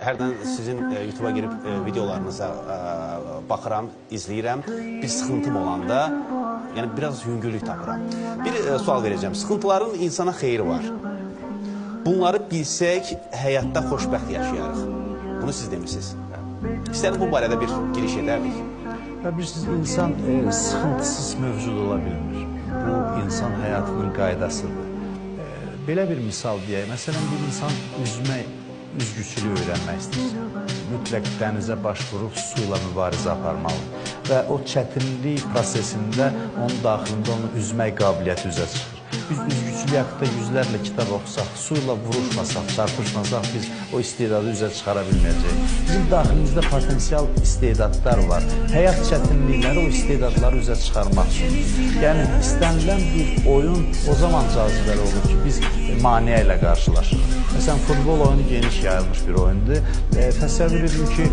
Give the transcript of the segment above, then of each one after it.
Hərdən sizin YouTube'a girib videolarınıza baxıram, izləyirəm. Bir sıxıntım olanda, yəni biraz yüngüllük tapıram. Bir sual verəcəm. Sıxıntıların insana xeyri var. Bunları bilsək, həyatda xoşbəxt yaşayarıq. Bunu siz demişsiniz. İstəyərim bu barədə bir giriş edərdik. Bilirsiniz, insan sıxıntısız mövcud ola bilmir. Bu, insan həyatının qaydasıdır. Belə bir misal deyək. Məsələn, bir insan üzgüçülüyü öyrənmək istəyir. Mütləq dənizə baş vurub su ilə mübarizə aparmalı. Və o çətinlik prosesində onun daxilində onu üzmək qabiliyyəti üzə çıxır. Biz üzgüçülük haqqında yüzlərlə kitab oxusaq, su ilə vuruşmasaq, çarpışmasaq biz o istedadı üzə çıxara bilməyəcəyik. Bizim daxilimizdə potensial istedadlar var. Həyat çətinlikləri o istedadları üzə çıxarmaq üçün. Yəni, istənilən bir oyun o zaman cazibəli olur ki, biz maneə ilə qarşılaşırıq. Məsələn, futbol oyunu geniş yayılmış bir oyundur. Təsəvvür edin ki,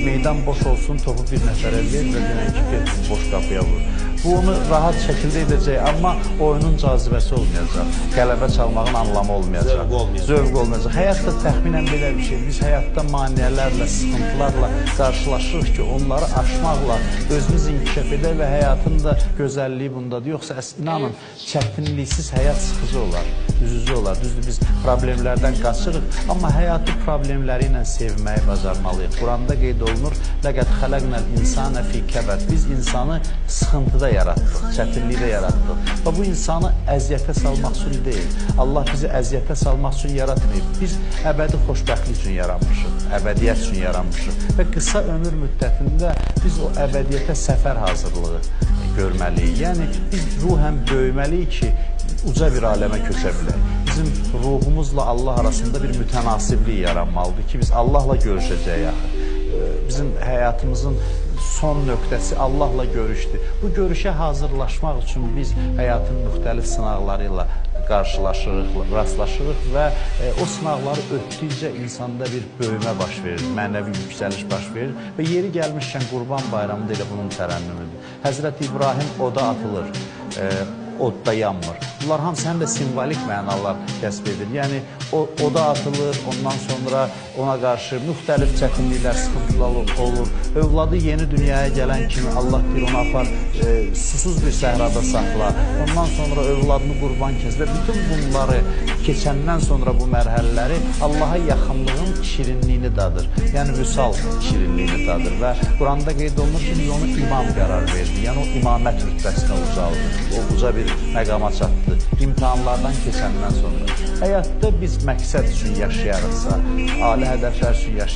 meydan boş olsun, topu bir nəfərə verir və denən ki, getsin, boş qapıya vurur. Bu onu rahat şəkildə edəcək, amma oyunun cazibəsi olmayacaq. Qələbə çalmağın anlamı olmayacaq. Zövq olmayacaq. Həyatda təxminən belə bir şey. Biz həyatda maneələrlə, sıxıntılarla qarşılaşırıq ki, onları aşmaqla özümüz inkişaf edək və həyatın da gözəlliyi bundadır. Yoxsa inanın, çətinliksiz həyat sıxıcı olar, üzücü olar. Düzdür, biz problemlərdən qaçırıq, amma həyatı problemləri ilə sevməyi bacarmalıyıq. Quranda qeyd olunur, لَقَدْ خَلَقْنَا الْاِنْسَانَ فِي كَبَدْ Biz insanı sıxıntıda yaratdıq, çətinlikdə yaratdıq. Və bu insanı əziyyətə salmaq üçün deyil. Allah bizi əziyyətə salmaq üçün yaratmayıb. Biz əbədi xoşbəxtlik üçün yaranmışıq, əbədiyyət üçün yaranmışıq. Və qısa ömür müddətində biz o əbədiyyətə səfər hazırlığı görməliyik. Yəni, biz ruhən böyüməliyik ki, uca bir aləmə köçə bilək. Bizim ruhumuzla Allah arasında bir mütənasiblik yaranmalıdır ki, biz Allahla görüşəcəyik axı. Bizim həyatımızın son nöqtəsi Allahla görüşdür. Bu görüşə hazırlaşmaq üçün biz həyatın müxtəlif sınaqları ilə qarşılaşırıq, rastlaşırıq və o sınaqları ötdükcə insanda bir böyümə baş verir, mənəvi yüksəliş baş verir və yeri gəlmişkən Qurban Bayramı da elə bunun tərənnümüdür. Həzrəti İbrahim oda atılır, odda yanmır. Bunlar hamısı həm də simvolik mənalar kəsb edir. Yəni, oda atılır, ondan sonra ona qarşı müxtəlif çətinliklər, sıxıntılar olur. Övladı yeni dünyaya gələn kimi Allah deyir, onu apar, susuz bir səhrada saxla. Ondan sonra övladını qurban kəs və bütün bunları keçəndən sonra bu mərhələləri Allaha yaxınlığın şirinliyini dadır. Yəni, vüsal şirinliyini dadır və Quranda qeyd olunur ki, biz onu imam qərar verdik. Yəni, o imamət rütbəsinə ucaldı. O uca bir məqama çatdı. İmtihanlardan keçəndən sonra. Həyatda biz məqsəd üçün yaşayarıqsa, ali hədəflər üçün yaşayarıq.